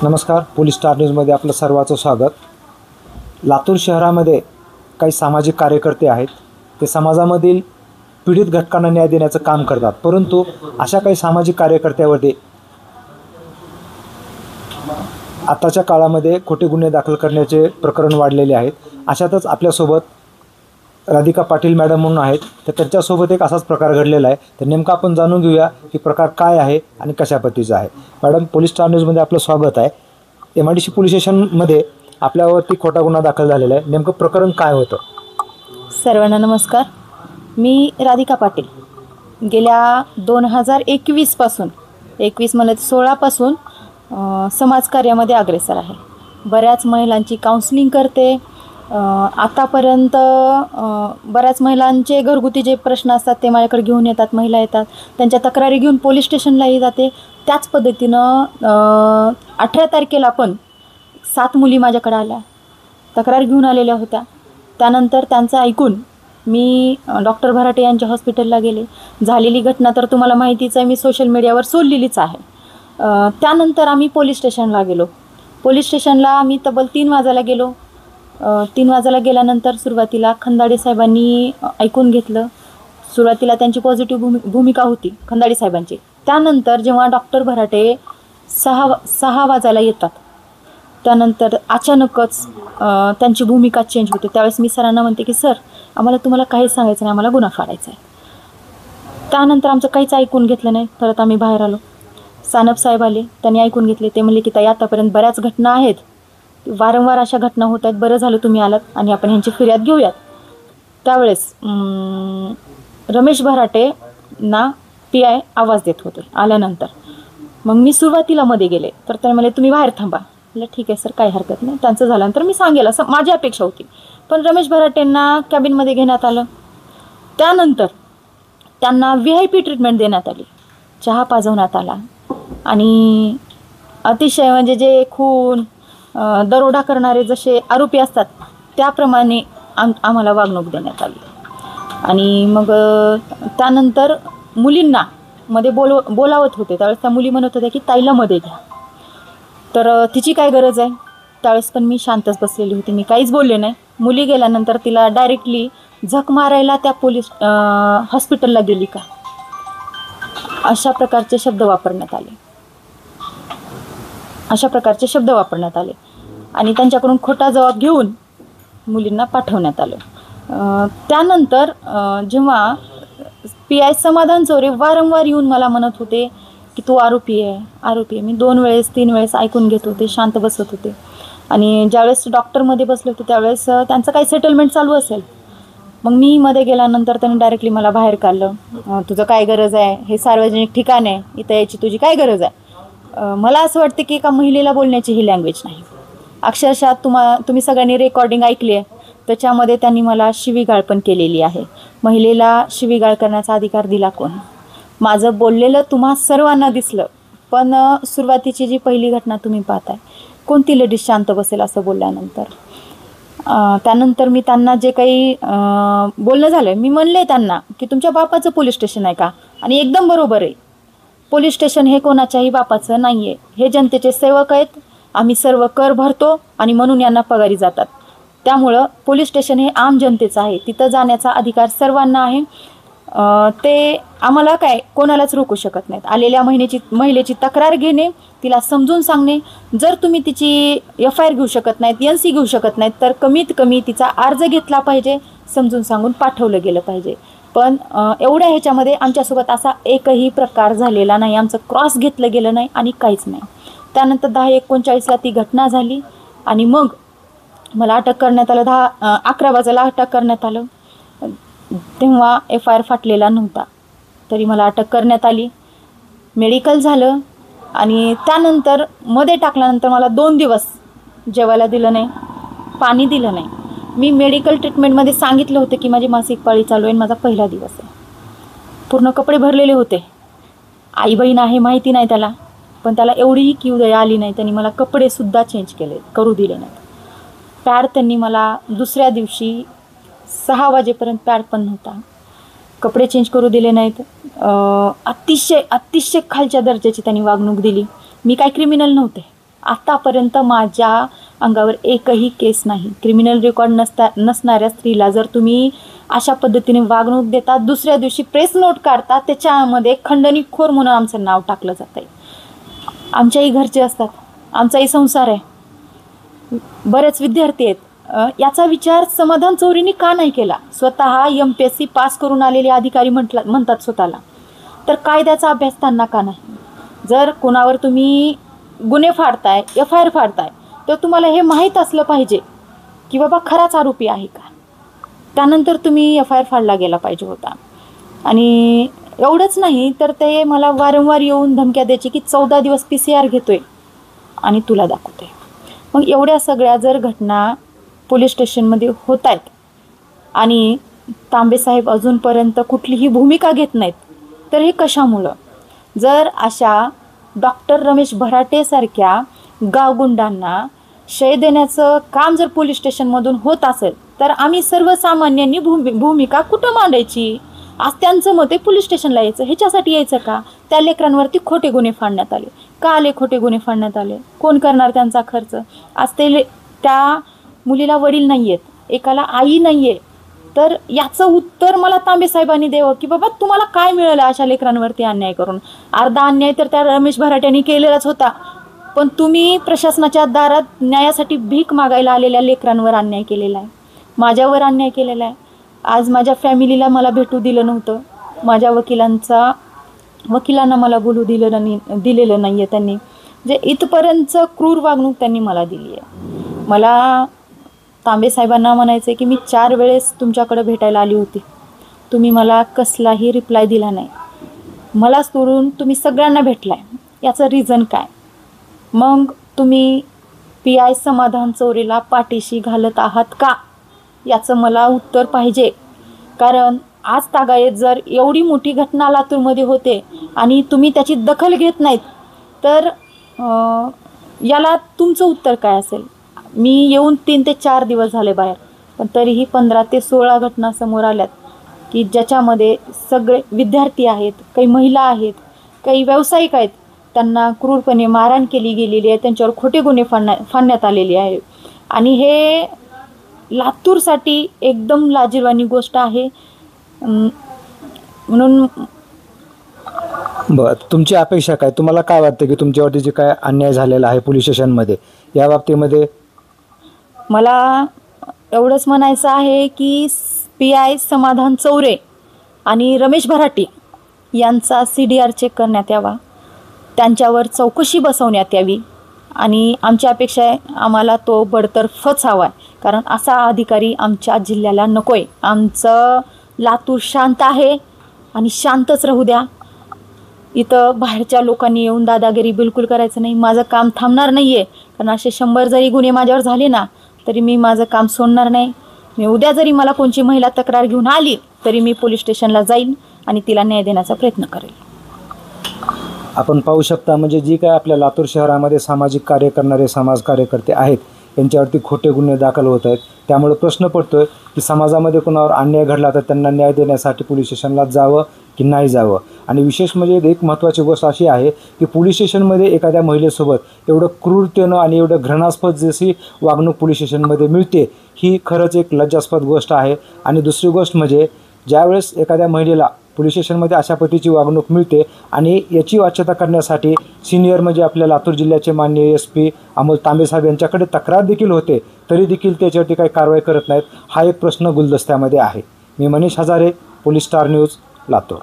नमस्कार, police star न्यूजमध्ये आपलं सर्वांचं स्वागत. लातूर शहरामध्ये काही सामाजिक कार्यकर्ते आहेत. ते समाजामधील पीडित घटकांना न्याय देण्याचं काम करतात, परंतु अशा काही सामाजिक कार्यकर्त्यावरती आताच्या काळामध्ये खोटे गुन्हे दाखल करण्याचे प्रकरण वाढलेले आहेत. अशातच आपल्यासोबत राधिका पाटील मॅडम म्हणून आहेत, तर त्यांच्यासोबत एक असाच प्रकार घडलेला आहे. तर नेमकं आपण जाणून घेऊया की प्रकार काय आहे आणि कशा पद्धतीचा आहे. मॅडम, पोलीस स्टार न्यूजमध्ये आपलं स्वागत आहे. MIDC पोलीस स्टेशनमध्ये आपल्यावरती खोटा गुन्हा दाखल झालेला आहे. नेमकं प्रकरण काय होतं? सर्वांना नमस्कार. मी राधिका पाटील. गेल्या 2021 पासून 16 पासून समाजकार्यामध्ये अग्रेसर आहे. बऱ्याच महिलांची काउन्सिलिंग करते. आतापर्यंत बऱ्याच महिलांचे घरगुती जे प्रश्न असतात ते माझ्याकडे घेऊन येतात. महिला येतात, त्यांच्या तक्रारी घेऊन पोलीस स्टेशनलाही जाते. त्याच पद्धतीनं 18 तारखेला पण 7 मुली माझ्याकडे आल्या, तक्रार घेऊन आलेल्या होत्या. त्यानंतर त्यांचं ऐकून मी डॉक्टर भराटे यांच्या हॉस्पिटलला गेले. झालेली घटना तर तुम्हाला माहितीच आहे, मी सोशल मीडियावर सोडलेलीच आहे. त्यानंतर आम्ही पोलीस स्टेशनला गेलो. पोलीस स्टेशनला आम्ही तब्बल 3 वाजायला गेलो. 3 वाजायला गेल्यानंतर सुरुवातीला खंदाडे साहेबांनी ऐकून घेतलं. सुरुवातीला त्यांची पॉझिटिव्ह भूमिका होती खंदाडे साहेबांची. त्यानंतर जेव्हा डॉक्टर भराटे 6 वाजायला येतात, त्यानंतर अचानकच त्यांची भूमिका चेंज होते. त्यावेळेस मी सरांना म्हणते की सर, आम्हाला तुम्हाला काहीच सांगायचं नाही, आम्हाला गुन्हा फाडायचा आहे. त्यानंतर आमचं काहीच ऐकून घेतलं नाही. परत आम्ही बाहेर आलो. सानप साहेब आले, त्यांनी ऐकून घेतले. ते म्हणले की ताई, आतापर्यंत बऱ्याच घटना आहेत, वारंवार अशा घटना होत आहेत, बरं झालं तुम्ही आलात आणि आपण ह्यांची फिर्याद घेऊयात. त्यावेळेस रमेश भराटे ना PI आवाज देत होते. आल्यानंतर मग मी सुरुवातीला मध्ये गेले, तर ते म्हणले तुम्ही बाहेर थांबा. म्हटलं ठीक आहे सर, काही हरकत नाही. त्यांचं झाल्यानंतर मी सांगेल असं माझी अपेक्षा होती. पण रमेश भराटेंना कॅबिनमध्ये घेण्यात आलं. त्यानंतर त्यांना VIP ट्रीटमेंट देण्यात आली, चहा पाजवण्यात आला आणि अतिशय म्हणजे जे खून दरोडा करणारे जसे आरोपी असतात त्याप्रमाणे आम्हाला वागणूक देण्यात आली. आणि मग त्यानंतर मुलींना मध्ये बोलावत होते. त्यावेळेस त्या मुली म्हणत होत्या की ताईला मध्ये घ्या. तर तिची काय गरज आहे? त्यावेळेस पण मी शांतच बसलेली होती, मी काहीच बोलले नाही. मुली गेल्यानंतर तिला डायरेक्टली झक मारायला त्या पोलीस हॉस्पिटलला गेली का, अशा प्रकारचे शब्द वापरण्यात आले आणि त्यांच्याकडून खोटा जबाब घेऊन मुलींना पाठवण्यात आलं. त्यानंतर जेव्हा PI समाधान चोरे वारंवार येऊन मला म्हणत होते की तू आरोपी आहे. मी 2 वेळेस 3 वेळेस ऐकून घेत होते, शांत बसत होते. आणि ज्यावेळेस डॉक्टरमध्ये बसले होते त्यावेळेस त्यांचं काही सेटलमेंट चालू असेल. मग मी मध्ये गेल्यानंतर त्यांनी डायरेक्टली मला बाहेर काढलं. तुझं काय गरज आहे, हे सार्वजनिक ठिकाण आहे, इथं यायची तुझी काय गरज आहे? मला असं वाटतं की एका महिलेला बोलण्याची ही लँग्वेज नाही. अक्षरशः तुम्ही सगळ्यांनी रेकॉर्डिंग ऐकली आहे, त्याच्यामध्ये त्यांनी मला शिवीगाळ पण केलेली आहे. महिलेला शिवीगाळ करण्याचा अधिकार दिला कोण? माझं बोललेलं तुम्हा सर्वांना दिसलं, पण सुरुवातीची जी पहिली घटना तुम्ही पाहताय, कोणती लेडीज शांत बसेल असं बोलल्यानंतर? त्यानंतर मी त्यांना जे काही बोलणं झालं, मी म्हणले त्यांना की तुमच्या बापाचं पोलीस स्टेशन आहे का? आणि एकदम बरोबर आहे, पोलीस स्टेशन हे कोणाच्याही बापाचं नाही आहे. हे जनतेचे सेवक आहेत. आम्ही सर्व कर भरतो आणि म्हणून यांना पगारी जातात. त्यामुळं पोलीस स्टेशन हे आम जनतेचं आहे. तिथं जाण्याचा अधिकार सर्वांना आहे. ते आम्हाला काय कोणालाच रोखू शकत नाहीत. आलेल्या महिलेची तक्रार घेणे, तिला समजून सांगणे. जर तुम्ही तिची FIR घेऊ शकत नाहीत, NC घेऊ शकत नाहीत, तर कमीत कमी तिचा अर्ज घेतला पाहिजे, समजून सांगून पाठवलं गेलं पाहिजे. पण एवढ्या ह्याच्यामध्ये आमच्यासोबत असा एकही प्रकार झालेला नाही. आमचं क्रॉस घेतलं गेलं नाही आणि काहीच नाही. त्यानंतर 10:39ला ती घटना झाली आणि मग मला अटक करण्यात आलं. 11 वाजेला अटक करण्यात आलं. तेव्हा FIR फाटलेला नव्हता, तरी मला अटक करण्यात आली. मेडिकल झालं आणि त्यानंतर मध्ये टाकल्यानंतर मला 2 दिवस जेवायला दिलं नाही, पाणी दिलं नाही. मी मेडिकल ट्रीटमेंटमध्ये सांगितलं होतं की माझी मासिक पाळी चालू आहे, माझा पहिला दिवस आहे. पूर्ण कपडे भरलेले होते. आई बहीण आहे माहिती नाही त्याला, पण त्याला एवढीही कीव दया आली नाही. त्यांनी मला कपडेसुद्धा चेंज करू दिले नाहीत. पॅड त्यांनी मला दुसऱ्या दिवशी 6 वाजेपर्यंत पॅड पण नव्हता, कपडे चेंज करू दिले नाहीत. अतिशय खालच्या दर्जाची त्यांनी वागणूक दिली. मी काय क्रिमिनल नव्हते, आतापर्यंत माझ्या अंगावर एकही केस नाही. क्रिमिनल रेकॉर्ड नसणाऱ्या स्त्रीला जर तुम्ही अशा पद्धतीने वागणूक देता, दुसऱ्या दिवशी प्रेस नोट काढता, त्याच्यामध्ये खंडणीखोर म्हणून आमचं नाव टाकलं जात आहे. आमच्याही घरचे असतात, आमचाही संसार आहे, बरेच विद्यार्थी आहेत. याचा विचार समाधान चौरेंनी का नाही केला? स्वतः MPSC पास करून आलेले अधिकारी म्हणतात स्वतःला, तर कायद्याचा अभ्यास त्यांना का नाही? जर कोणावर तुम्ही गुन्हे फाडताय, FIR फाडताय, तर तुम्हाला हे माहीत असलं पाहिजे की बाबा खराच आरोपी आहे का. त्यानंतर तुम्ही FIR फाडला गेला पाहिजे होता. आणि एवढंच नाही तर ते मला वारंवार येऊन धमक्या द्यायचे की 14 दिवस PCR घेतोय आणि तुला दाखवतोय. मग एवढ्या सगळ्या जर घटना पोलीस स्टेशनमध्ये होत आहेत आणि तांबेसाहेब अजूनपर्यंत कुठलीही भूमिका घेत नाहीत, तर हे कशामुळं? जर अशा डॉक्टर रमेश भराटेसारख्या गावगुंडांना शय देण्याचं काम जर पोलीस स्टेशनमधून होत असेल, तर आम्ही सर्वसामान्यांनी भूमिका कुठं मांडायची? आज त्यांचं मत आहे पोलीस स्टेशनला यायचं. ह्याच्यासाठी यायचं का? त्या लेकरांवरती खोटे गुन्हे फाडण्यात आले. का आले खोटे गुन्हे फाडण्यात आले? कोण करणार त्यांचा खर्च? आज त्या मुलीला वडील नाही आहेत, एकाला आई नाही आहे, तर याचं उत्तर मला तांबेसाहेबांनी द्यावं की बाबा तुम्हाला काय मिळालं अशा लेकरांवरती अन्याय करून? अर्धा अन्याय तर त्या रमेश भराट्यांनी केलेलाच होता, पण तुम्ही प्रशासनाच्या दारात न्यायासाठी भीक मागायला आलेल्या लेकरांवर अन्याय केलेला आहे, माझ्यावर अन्याय केलेला आहे. आज माझ्या फॅमिलीला मला भेटू दिलं नव्हतं, माझ्या वकिलांना मला बोलू दिलेलं नाही आहे त्यांनी. जे इथपर्यंत क्रूर वागणूक त्यांनी मला दिली आहे. मला तांबेसाहेबांना म्हणायचं आहे की मी 4 वेळेस तुमच्याकडे भेटायला आली होती, तुम्ही मला कसलाही रिप्लाय दिला नाही. मला सोडून तुम्ही सगळ्यांना भेटलाय, याचं रिझन काय? मग तुम्ही PI समाधान चौरेला पाठीशी घालत आहात का? याचं मला उत्तर पाहिजे. कारण आज तागायत जर एवढी मोठी घटना लातूरमध्ये होते आणि तुम्ही त्याची दखल घेत नाहीत, तर याला तुमचं उत्तर काय असेल? मी येऊन 3 ते 4 दिवस झाले बाहेर, पण तरीही 15 ते 16 घटना समोर आल्यात की ज्याच्यामध्ये सगळे विद्यार्थी आहेत, काही महिला आहेत, काही व्यावसायिक आहेत, त्यांना क्रूरपणे मारहाण केली गेलेली आहे, त्यांच्यावर खोटे गुन्हे फाडण्यात आलेले आहे. आणि हे लातूरसाठी एकदम लाजिरवाणी गोष्ट आहे. म्हणून बरं, तुमची अपेक्षा काय? तुम्हाला काय वाटतं की तुमच्यावरती जे काय अन्याय झालेला आहे पोलीस स्टेशनमध्ये, या बाबतीमध्ये मला एवढंच म्हणायचं आहे की PI समाधान चौरे आणि रमेश भराटे यांचा CDR चेक करण्यात यावा, त्यांच्यावर चौकशी बसवण्यात यावी. आणि आमची अपेक्षा आहे, आम्हाला तो बडतर्फच हवा आहे, कारण असा अधिकारी आमच्या जिल्ह्याला नको आहे. आमचं लातूर शांत आहे आणि शांतच राहू द्या. इथं बाहेरच्या लोकांनी येऊन दादागिरी बिलकुल करायचं नाही. माझं काम थांबणार नाही आहे, कारण असे 100 जरी गुन्हे माझ्यावर झाले ना, तरी मी माझं काम सोडणार नाही. मी उद्या जरी मला कोणची महिला तक्रार घेऊन आली, तरी मी पोलीस स्टेशनला जाईन आणि तिला न्याय देण्याचा प्रयत्न करेल. आपण पाहू शकता, म्हणजे जी काय आपल्या लातूर शहरामध्ये सामाजिक कार्य करणारे समाज कार्यकर्ते आहेत, यांच्यावरती खोटे गुन्हे दाखल होत आहेत. त्यामुळे प्रश्न पडतोय की समाजामध्ये कोणावर अन्याय घडला तर त्यांना न्याय देण्यासाठी पोलीस स्टेशनला जावं की नाही जावं. आणि विशेष म्हणजे एक महत्त्वाची गोष्ट अशी आहे की पोलीस स्टेशनमध्ये एखाद्या महिलेसोबत एवढं क्रूरतेनं आणि एवढं घृणास्पद जशी वागणूक पोलीस स्टेशनमध्ये मिळते, ही खरंच एक लज्जास्पद गोष्ट आहे. आणि दुसरी गोष्ट म्हणजे ज्यावेळेस एखाद्या महिलेला पोलीस स्टेशनमध्ये अशा पद्धतीची वागणूक मिळते आणि याची वाच्यता करण्यासाठी सिनियर म्हणजे आपल्या लातूर जिल्ह्याचे माननीय SP अमोल तांबेसाहेब यांच्याकडे तक्रार देखील होते, तरी देखील त्याच्यावरती काही कारवाई करत नाहीत. हा एक प्रश्न गुलदस्त्यामध्ये आहे. मी Manish Hazare, police Star News, Latur.